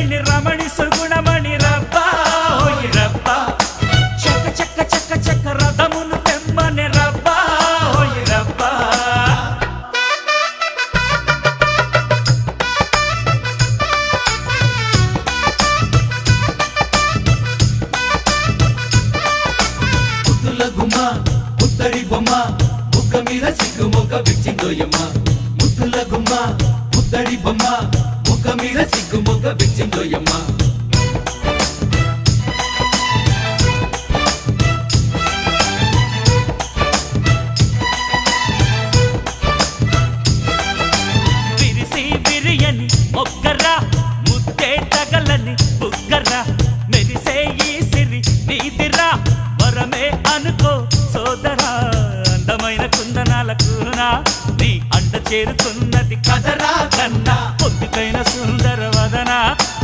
రుక్మిణి రమణి సుగుణమణి రబ్బా ఓయ్ రబ్బా చక్క చక్క చక్క చక్క రథమును తెమ్మని రబ్బా ఓయ్ రబ్బా ముద్దుల గుమ్మ ముద్దడి బొమ్మ బుగ్గ మీద సిగ్గు మొగ్గ విచ్చిందోయమ్మ ముద్దుల గుమ్మ ముద్దడి బొమ్మ బుగ్గ మీద సిగ్గు మొగ్గ విచ్చిందోయమ్మ విరిసి విరియని మొగ్గరా ముద్దే తగలని బుగ్గరా మెరిసే ఈ సిరి నీదిరా వరమే అనుకో సోదరా అందమైన కుందనాల కూనా నీ అంట చేరుకున్నది కదరా కన్న